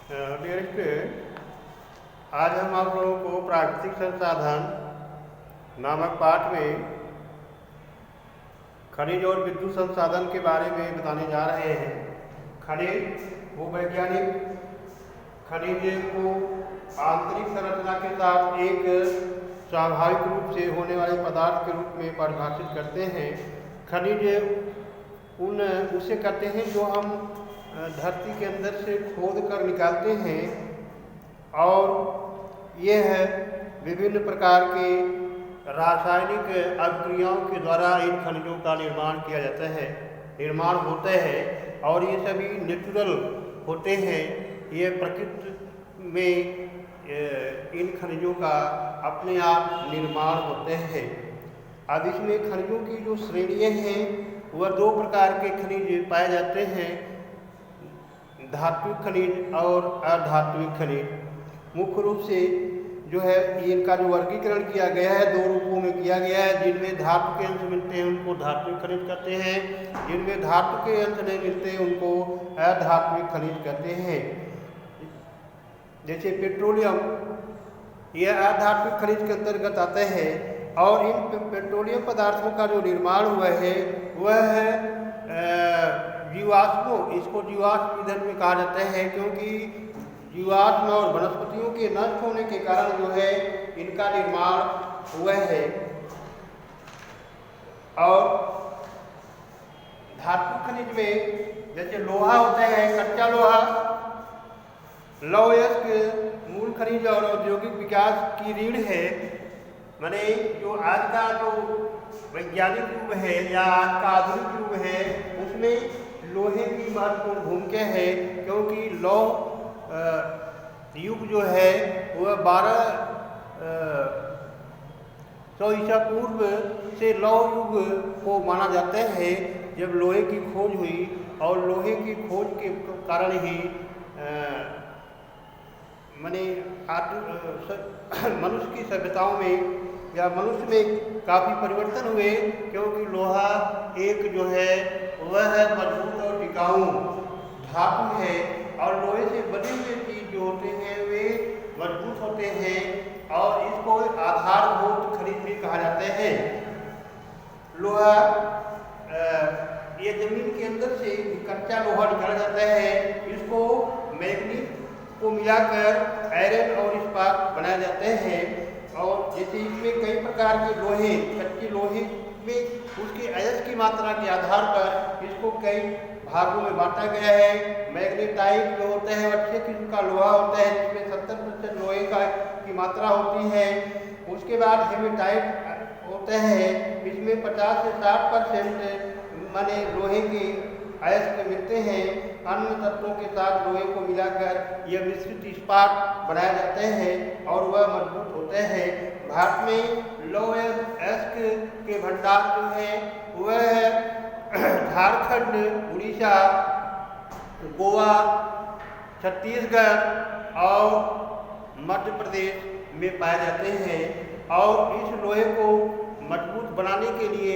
Dear student, आज हम आप लोगों को प्राकृतिक संसाधन नामक पाठ में खनिज और विद्युत संसाधन के बारे में बताने जा रहे हैं। खनिज वो वैज्ञानिक खनिज को आंतरिक संरचना के साथ एक स्वाभाविक रूप से होने वाले पदार्थ के रूप में परिभाषित करते हैं। खनिज उसे कहते हैं जो हम धरती के अंदर से खोद कर निकालते हैं, और यह विभिन्न प्रकार के रासायनिक अभिक्रियाओं के द्वारा इन खनिजों का निर्माण किया जाता है, निर्माण होता है, और ये सभी नेचुरल होते हैं। ये प्रकृति में इन खनिजों का अपने आप निर्माण होते हैं। अब इसमें खनिजों की जो श्रेणियाँ हैं वह दो प्रकार के खनिज पाए जाते हैं, धात्विक खनिज और अधात्विक खनिज। मुख्य रूप से जो है इनका जो वर्गीकरण किया गया है दो रूपों में किया गया है। जिनमें धातु के अंश मिलते हैं उनको धात्विक खनिज कहते हैं, जिनमें धातु के अंश नहीं मिलते उनको अधात्विक खनिज कहते हैं। जैसे पेट्रोलियम, यह अधात्विक खनिज के अंतर्गत आते हैं, और इन पेट्रोलियम पदार्थों का जो निर्माण हुआ है वह है जीवाश्मों, इसको जीवाश्म ईंधन में कहा जाता है, क्योंकि जीवाश्म और वनस्पतियों के नष्ट होने के कारण जो है इनका निर्माण हुआ है। और धातु खनिज में जैसे लोहा होता है, कच्चा लोहा लौहयस्क मूल खनिज और औद्योगिक विकास की रीढ़ है। माने जो आज का जो वैज्ञानिक युग है या आज का आधुनिक युग है उसमें लोहे की महत्वपूर्ण भूमिका है, क्योंकि लौह युग जो है वह 1200 ईसा पूर्व से लौह युग को माना जाता है, जब लोहे की खोज हुई, और लोहे की खोज के कारण ही मनुष्य की सभ्यताओं में या मनुष्य में काफ़ी परिवर्तन हुए, क्योंकि लोहा एक जो है वह मजबूत और टिकाऊ धातु है, और लोहे से बने हुए चीज जो होते हैं वे मजबूत होते हैं, और इसको आधारभूत खनिज भी कहा जाता है। लोहा ये जमीन के अंदर से कच्चा लोहा निकाला जाता है, इसको मैग्नीज को मिलाकर आयरन और इस्पात बनाए जाते हैं। और जैसे इसमें कई प्रकार के लोहे, कच्चे लोहे में उसके अयस्क की मात्रा के आधार पर इसको कई भागों में बांटा गया है। मैग्नेटाइट जो होता है अच्छे किस्म का लोहा होता है, जिसमें 70% लोहे की मात्रा होती है। उसके बाद हेमेटाइट होता है, इसमें 50 से 60% माने लोहे के अयस्क मिलते हैं। अन्य तत्वों के साथ लोहे को मिलाकर यह मिश्रित इस्पात बनाए जाते हैं और वह मजबूत होते हैं। भारत में लौह अयस्क के भंडार जो है वह झारखंड, उड़ीसा, गोवा, छत्तीसगढ़ और मध्य प्रदेश में पाए जाते हैं। और इस लोहे को मजबूत बनाने के लिए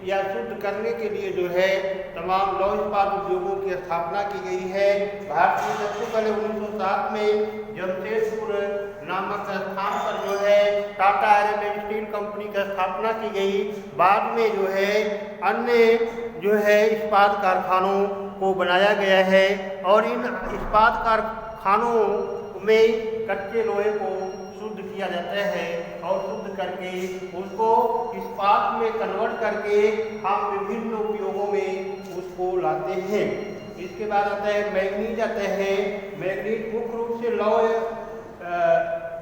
या शुद्ध करने के लिए जो है तमाम लौह इस्पात उद्योगों की स्थापना की गई है। भारत में सबसे पहले 1907 में जमशेदपुर नामक स्थान पर जो है Tata iron and steel company की स्थापना की गई। बाद में जो है अन्य जो है इस्पात कारखानों को बनाया गया है, और इन इस्पात कारखानों में कच्चे लोहे को शुद्ध किया जाता है, और शुद्ध करके उसको इस्पात में कन्वर्ट करके हम विभिन्न उपयोगों में उसको लाते हैं। इसके बाद आता है मैग्नीज आता है। मैग्नीज मुख्य रूप से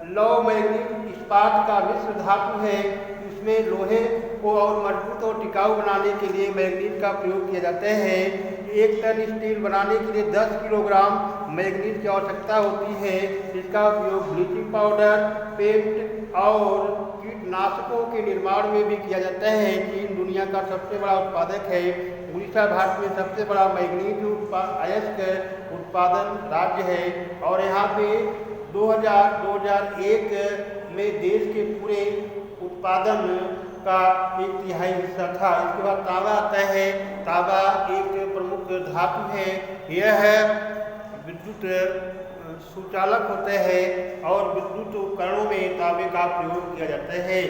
लौह मैग्नीज इस्पात का मिश्र धातु है। इसमें लोहे को और मजबूत और टिकाऊ बनाने के लिए मैग्नीज का प्रयोग किया जाता है। 1 टन स्टील बनाने के लिए 10 किलोग्राम मैग्नीज की आवश्यकता होती है। इसका उपयोग ब्लीचिंग पाउडर, पेंट और कीटनाशकों के निर्माण में भी किया जाता है। चीन दुनिया का सबसे बड़ा उत्पादक है। उड़ीसा भारत में सबसे बड़ा मैग्नीज अयस्क उत्पादन राज्य है, और यहाँ पे 2001 में देश के पूरे उत्पादन का 1/3 हिस्सा था। इसके बाद तांबा आता है। तांबा एक प्रमुख धातु है। यह विद्युत सुचालक होते हैं और विद्युत उपकरणों में तांबे का प्रयोग किया जाता है।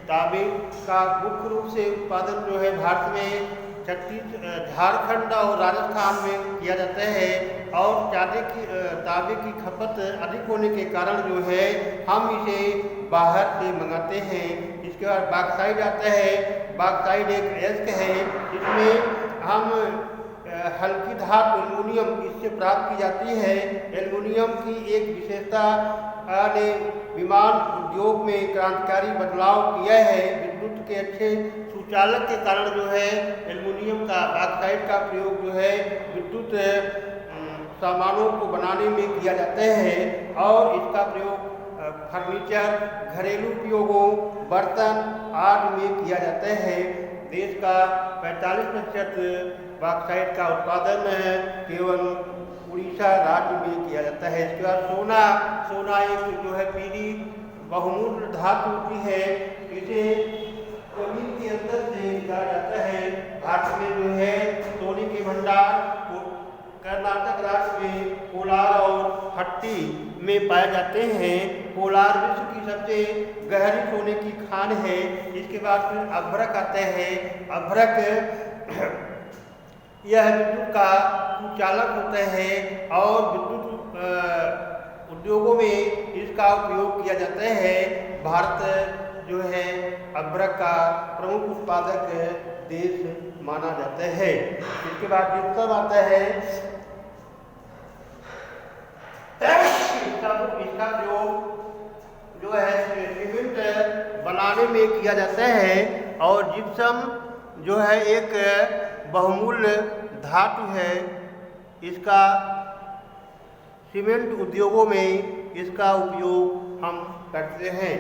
तांबे का मुख्य रूप से उत्पादन जो है भारत में झारखंड और राजस्थान में किया जाता है और तांबे की खपत अधिक होने के कारण जो है हम इसे बाहर से मंगाते हैं। इसके बाद बॉक्साइट आता है। बॉक्साइट एक अयस्क है जिसमें हम हल्की धातु एल्युमिनियम इससे प्राप्त की जाती है। एल्युमिनियम की एक विशेषता ने विमान उद्योग में क्रांतिकारी बदलाव किया है। विद्युत के अच्छे सुचालक के कारण जो है एल्युमिनियम का बॉक्साइट का प्रयोग जो है विद्युत सामानों को बनाने में किया जाता है और इसका प्रयोग फर्नीचर, घरेलू उपयोगों, बर्तन आदि में किया जाता है। देश का 45% बॉक्साइट का उत्पादन केवल उड़ीसा राज्य में किया जाता है। इसके बाद सोना एक जो है पीली बहुमूल्य धातु होती है। इसे जमीन के अंदर से निकाला जाता है। भारत में जो है सोने के भंडार कर्नाटक राज्य में कोलार और हट्टी में पाए जाते हैं। कोलार विश्व की सबसे गहरी सोने की खान है। इसके बाद फिर अभ्रक आते हैं। अभ्रक यह विद्युत का सुचालक होता है और विद्युत उद्योगों में इसका उपयोग किया जाता है। भारत जो है अभ्रक का प्रमुख उत्पादक देश माना जाता है। इसके बाद जिप्सम आता है। इसका प्रयोग जो है सीमेंट बनाने में किया जाता है और जिप्सम जो है एक बहुमूल्य धातु है। इसका सीमेंट उद्योगों में इसका उपयोग हम करते हैं।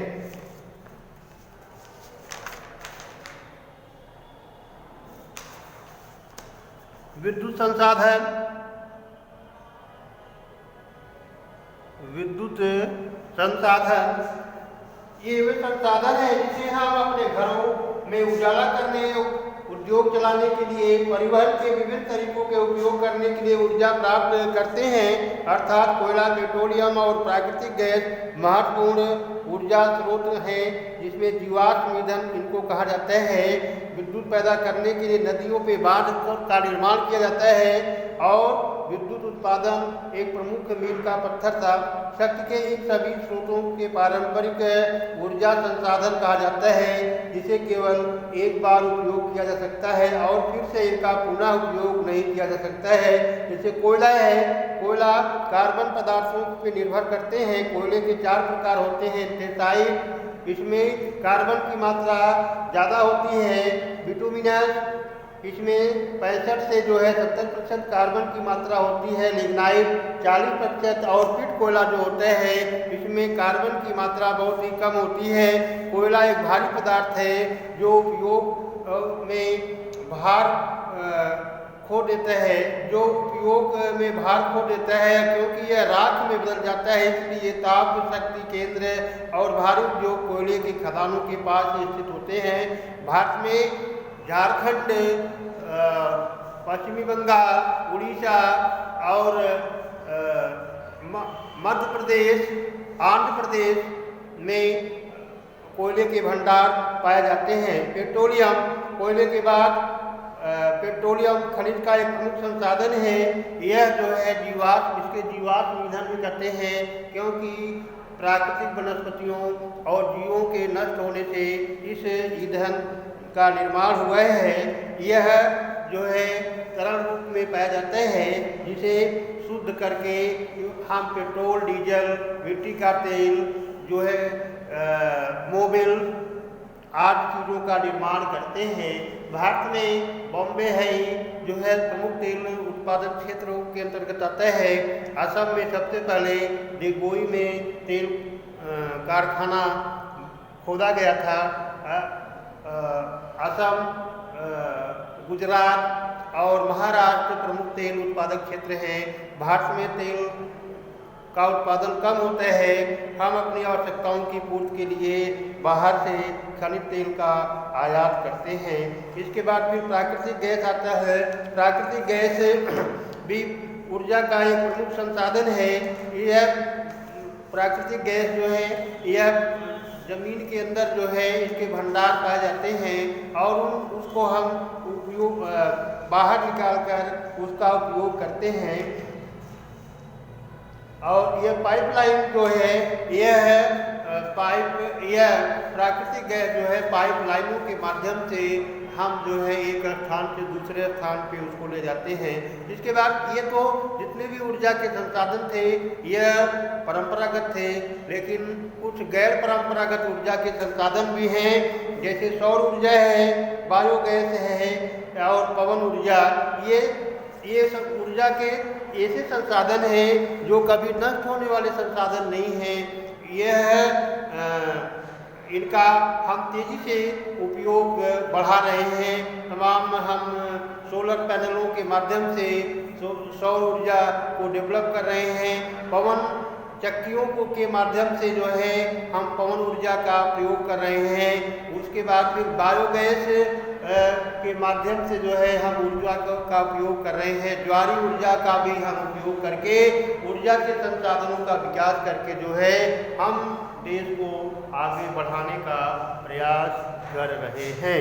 विद्युत संसाधन ये वे संसाधन है जिसे हम अपने घरों में उजाला करने, उद्योग चलाने के लिए, परिवहन के विभिन्न तरीकों के उपयोग करने के लिए ऊर्जा प्राप्त करते हैं। अर्थात कोयला, पेट्रोलियम और प्राकृतिक गैस महत्वपूर्ण ऊर्जा स्रोत हैं जिसमें जीवाश्म ईंधन इनको कहा जाता है। विद्युत पैदा करने के लिए नदियों पे बांध का निर्माण किया जाता है और विद्युत उत्पादन एक प्रमुख मील का पत्थर था। शक्ति के इन सभी स्रोतों के पारंपरिक ऊर्जा संसाधन कहा जाता है जिसे केवल एक बार उपयोग किया जा सकता है और फिर से इनका पुनः उपयोग नहीं किया जा सकता है। जैसे कोयला है। कोयला कार्बन पदार्थों पर निर्भर करते हैं। कोयले के 4 प्रकार होते हैं। एंथ्रेसाइट, इसमें कार्बन की मात्रा ज़्यादा होती है। बिटुमिनस, इसमें 65 से जो है 70% कार्बन की मात्रा होती है। लिग्नाइट 40% और पिट कोयला जो होता है इसमें कार्बन की मात्रा बहुत ही कम होती है। कोयला एक भारी पदार्थ है जो उपयोग में भार खो देता है क्योंकि यह राख में बदल जाता है। इसलिए ताप शक्ति केंद्र और भारी उद्योग कोयले की खदानों के पास स्थित होते हैं। भारत में झारखंड, पश्चिमी बंगाल, उड़ीसा और मध्य प्रदेश, आंध्र प्रदेश में कोयले के भंडार पाए जाते हैं। पेट्रोलियम, कोयले के बाद पेट्रोलियम खनिज का एक प्रमुख संसाधन है। यह जो है इसके जीवाश्म ईंधन भी कहते हैं क्योंकि प्राकृतिक वनस्पतियों और जीवों के नष्ट होने से इस ईंधन का निर्माण हुआ है। यह जो है तरल रूप में पाया जाता है जिसे शुद्ध करके हम पेट्रोल, डीजल, मिट्टी का तेल जो है मोबिल आदि चीज़ों का निर्माण करते हैं। भारत में बॉम्बे है जो है प्रमुख तेल उत्पादक क्षेत्रों के अंतर्गत आता है। असम में सबसे पहले डिगबोई में तेल कारखाना खोदा गया था। असम, गुजरात और महाराष्ट्र प्रमुख तेल उत्पादक क्षेत्र हैं। भारत में तेल का उत्पादन कम होता है। हम अपनी आवश्यकताओं की पूर्ति के लिए बाहर से खनिज तेल का आयात करते हैं। इसके बाद फिर प्राकृतिक गैस आता है। प्राकृतिक गैस भी ऊर्जा का एक प्रमुख संसाधन है। यह प्राकृतिक गैस जो है यह जमीन के अंदर जो है इसके भंडार पाए जाते हैं और उसको हम उपयोग बाहर निकालकर उसका उपयोग करते हैं। और यह पाइपलाइन जो है यह प्राकृतिक गैस जो है पाइपलाइनों के माध्यम से हम जो है एक स्थान से दूसरे स्थान पे उसको ले जाते हैं। इसके बाद ये तो जितने भी ऊर्जा के संसाधन थे यह परंपरागत थे, लेकिन कुछ गैर परंपरागत ऊर्जा के संसाधन भी हैं, जैसे सौर ऊर्जा है, बायोगैस है और पवन ऊर्जा। ये सब ऊर्जा के ऐसे संसाधन हैं जो कभी नष्ट होने वाले संसाधन नहीं हैं। इनका हम तेजी से उपयोग बढ़ा रहे हैं। तमाम हम सोलर पैनलों के माध्यम से सौर ऊर्जा को डेवलप कर रहे हैं। पवन चक्कियों के माध्यम से जो है हम पवन ऊर्जा का प्रयोग कर रहे हैं। उसके बाद फिर बायोगैस के माध्यम से जो है हम ऊर्जा का उपयोग कर रहे हैं। ज्वारी ऊर्जा का भी हम उपयोग करके ऊर्जा के संसाधनों का विकास करके जो है हम देश को आगे बढ़ाने का प्रयास कर रहे हैं।